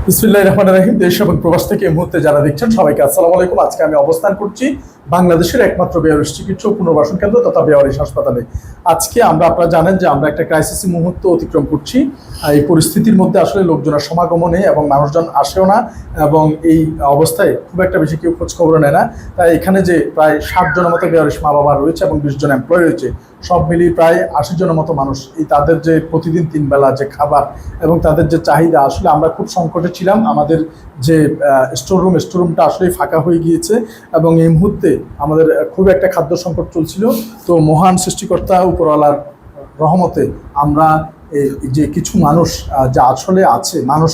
বিসমিল্লাহির রহমানির রহিম। দেশ এবং প্রবাস থেকে এই মুহূর্তে যারা দেখছেন সবাইকে আসসালামু আলাইকুম। আজকে আমি অবস্থান করছি বাংলাদেশের একমাত্র বেয়ারিশ চিকিৎসা ও পুনর্বাসন কেন্দ্র তথা বেয়ারিশ হাসপাতালে। আজকে আপনারা জানেন যে আমরা একটা ক্রাইসিস মুহূর্ত অতিক্রম করছি। এই পরিস্থিতির মধ্যে আসলে লোকজনের সমাগম নেই এবং মানুষজন আসেও না, এবং এই অবস্থায় খুব একটা বেশি কেউ খোঁজ খবর নেয় না। তাই এখানে যে প্রায় 60 জনের মতো বেয়ারিশ মা বাবা রয়েছে এবং 20 জন এমপ্লয় রয়েছে, সব মিলিয়ে প্রায় 80 জনের মতো মানুষ। এই তাদের যে প্রতিদিন 3 বেলা যে খাবার এবং তাদের যে চাহিদা, আসলে আমরা খুব সংকটে ছিলাম। আমাদের যে স্টোররুমটা আসলেই ফাঁকা হয়ে গিয়েছে এবং এই মুহূর্তে আমাদের খুব একটা খাদ্য সংকট চলছিল। তো মহান সৃষ্টিকর্তা উপরওয়ালার রহমতে আমরা যে কিছু মানুষ যা আসলে আছে, মানুষ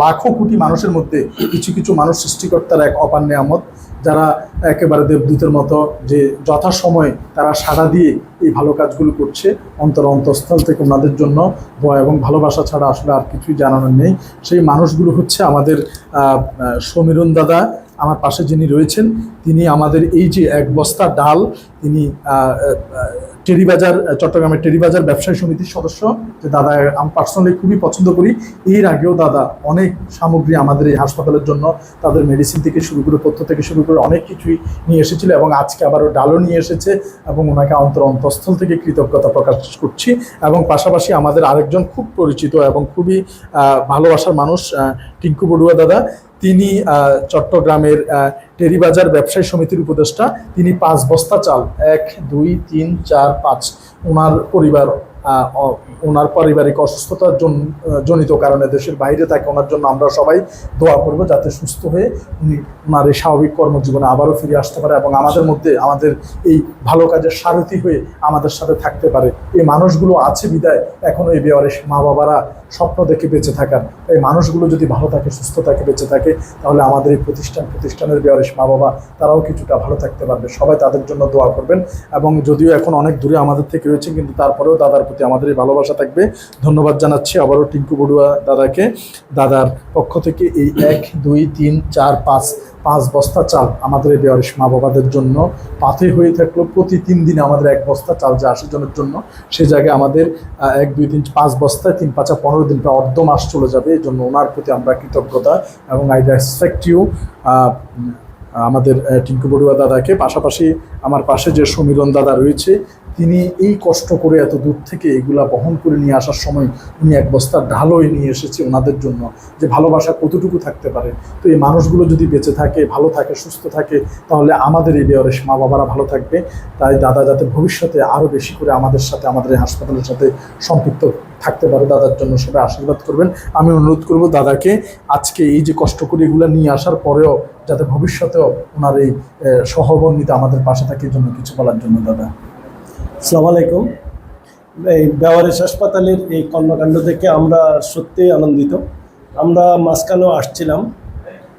লাখো কোটি মানুষের মধ্যে কিছু কিছু মানুষ সৃষ্টিকর্তার এক অপার নেয়ামত, যারা একেবারে দেবদূতের মতো যে যথাসময়ে তারা সাড়া দিয়ে এই ভালো কাজগুলো করছে। অন্তঃস্থল থেকে ওনাদের জন্য দোয়া এবং ভালোবাসা ছাড়া আসলে আর কিছুই জানানোর নেই। সেই মানুষগুলো হচ্ছে আমাদের সমীরণ দাদা, আমার পাশে যিনি রয়েছেন, তিনি আমাদের এই যে এক বস্তা ডাল, তিনি টেরিবাজার, চট্টগ্রামের টেরিবাজার ব্যবসায়ী সমিতির সদস্য। যে দাদা আমি পার্সোনালি খুবই পছন্দ করি। এর আগেও দাদা অনেক সামগ্রী আমাদের এই হাসপাতালের জন্য, তাদের মেডিসিন থেকে শুরু করে পথ্য থেকে শুরু করে অনেক কিছুই নিয়ে এসেছিল এবং আজকে আবারও ডালও নিয়ে এসেছে এবং ওনাকে অন্তঃস্থল থেকে কৃতজ্ঞতা প্রকাশ করছি। এবং পাশাপাশি আমাদের আরেকজন খুব পরিচিত এবং খুবই ভালোবাসার মানুষ, টিঙ্কু বড়ুয়া দাদা, তিনি চট্টগ্রামের টেরিবাজার ব্যবসায়ী সমিতির উপদেষ্টা। তিনি 5 বস্তা চাল, 1 2 3 4 5, ওনার পারিবারিক অসুস্থতার জনিত কারণে দেশের বাইরে থাকে। ওনার জন্য আমরা সবাই দোয়া করব যাতে সুস্থ হয়ে উনি ওনার এই স্বাভাবিক কর্মজীবনে আবারও ফিরে আসতে পারে এবং আমাদের মধ্যে আমাদের এই ভালো কাজের সারথি হয়ে আমাদের সাথে থাকতে পারে। এই মানুষগুলো আছে বিদায় এখনও এই বেয়ারিশ মা বাবারা স্বপ্ন দেখে বেঁচে থাকার। এই মানুষগুলো যদি ভালো থাকে, সুস্থ থাকে, বেঁচে থাকে, তাহলে আমাদের এই প্রতিষ্ঠানের বেয়ারিশ মা বাবা তারাও কিছুটা ভালো থাকতে পারবে। সবাই তাদের জন্য দোয়া করবেন। এবং যদিও এখন অনেক দূরে আমাদের থেকে রয়েছে, কিন্তু তারপরেও দাদার প্রতি আমাদের এই ভালোবাসা থাকবে। ধন্যবাদ জানাচ্ছি আবারও টিঙ্কু বড়ুয়া দাদাকে। দাদার পক্ষ থেকে এই 1 2 3 4 5 বস্তা চাল আমাদের এই বেয়ারিশ মা বাবাদের জন্য পাথে হয়ে থাকলো। প্রতি 3 দিনে আমাদের 1 বস্তা চাল যা 80 জনের জন্য, সে জায়গায় আমাদের 1 2 3 5 বস্তায় 3 5 15 দিন, প্রায় অর্ধ মাস চলে যাবে। এই জন্য ওনার প্রতি আমরা কৃতজ্ঞতা এবং আই রেসপেক্ট ইউ আমাদের টিঙ্কু বড়ুয়া দাদাকে। পাশাপাশি আমার পাশে যে সমীরণ দাদা রয়েছে, তিনি এই কষ্ট করে এত দূর থেকে এগুলা বহন করে নিয়ে আসার সময় উনি 1 বস্তা ঢালই নিয়ে এসেছে ওনাদের জন্য। যে ভালোবাসা কতটুকু থাকতে পারে। তো এই মানুষগুলো যদি বেঁচে থাকে, ভালো থাকে, সুস্থ থাকে, তাহলে আমাদের এই বেয়ারিশ মা বাবারা ভালো থাকবে। তাই দাদা যাতে ভবিষ্যতে আরও বেশি করে আমাদের সাথে, আমাদের এই হাসপাতালের সাথে সম্পৃক্ত থাকতে পারে, দাদার জন্য সবাই আশীর্বাদ করবেন। আমি অনুরোধ করব দাদাকে আজকে এই যে কষ্ট করে এগুলো নিয়ে আসার পরেও যাতে ভবিষ্যতেও ওনার এই সহবর্ণিত আমাদের পাশে থাকে, জন্য কিছু বলার জন্য। দাদা আসসালামু আলাইকুম। এই বেয়ারিশ হাসপাতালের এই কর্মকাণ্ড থেকে আমরা সত্যিই আনন্দিত। আমরা মাঝখানেও আসছিলাম,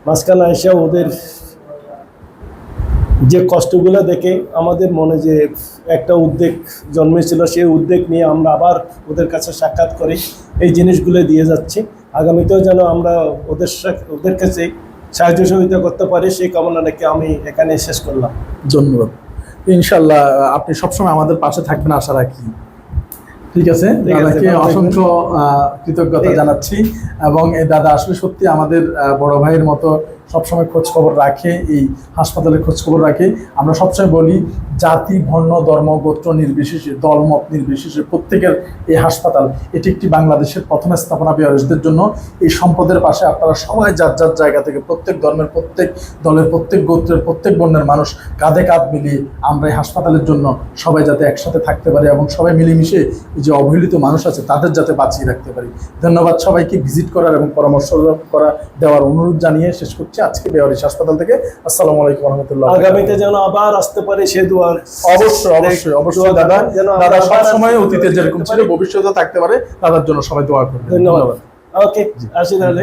মাঝখানে এসে ওদের যে কষ্টগুলো দেখে আমাদের মনে যে একটা উদ্বেগ জন্মেছিল, সেই উদ্বেগ নিয়ে আমরা আবার ওদের কাছে সাক্ষাৎ করে এই জিনিসগুলো দিয়ে যাচ্ছি। আগামীতেও যেন আমরা ওদের কাছে সাহায্য সহযোগিতা করতে পারি, সেই কামনা রেখে আমি এখানে শেষ করলাম। ধন্যবাদ। ইনশাল্লাহ আপনি সবসময় আমাদের পাশে থাকবেন আশা রাখি। ঠিক আছে, দাদাকে অসংখ্য কৃতজ্ঞতা জানাচ্ছি। এবং এই দাদা আসলে সত্যি আমাদের বড় ভাইয়ের মতো সবসময় খোঁজ খবর রাখে, এই হাসপাতালের খোঁজ খবর রাখে। আমরা সবসময় বলি, জাতি, বর্ণ, ধর্ম, গোত্র নির্বিশেষে, দলমত নির্বিশেষে প্রত্যেকের এই হাসপাতাল এটি একটি বাংলাদেশের প্রথম স্থাপনা বেয়ারিশদের জন্য। এই সম্পদের পাশে আপনারা সবাই যার যার জায়গা থেকে, প্রত্যেক ধর্মের, প্রত্যেক দলের, প্রত্যেক গোত্রের, প্রত্যেক বর্ণের মানুষ কাঁধে কাঁধ মিলিয়ে আমরা এই হাসপাতালের জন্য সবাই যাতে একসাথে থাকতে পারি এবং সবাই মিলেমিশে এই যে অবহেলিত মানুষ আছে তাদের যাতে বাঁচিয়ে রাখতে পারি। ধন্যবাদ সবাইকে ভিজিট করার এবং পরামর্শ দেওয়ার অনুরোধ জানিয়ে শেষ করছি আজকে বেয়ারিশ হাসপাতাল থেকে। আসসালামু আলাইকুম ওয়া রাহমাতুল্লাহ। আগামীতে যেন আবার আসতে পারে সে দুয়ার। অবশ্যই দাদা সবসময় অতীতে যেরকম ছিল ভবিষ্যতে থাকতে পারে, দাদার জন্য সবাই দোয়া করবে। ধন্যবাদ। ওকে, আসি তাহলে।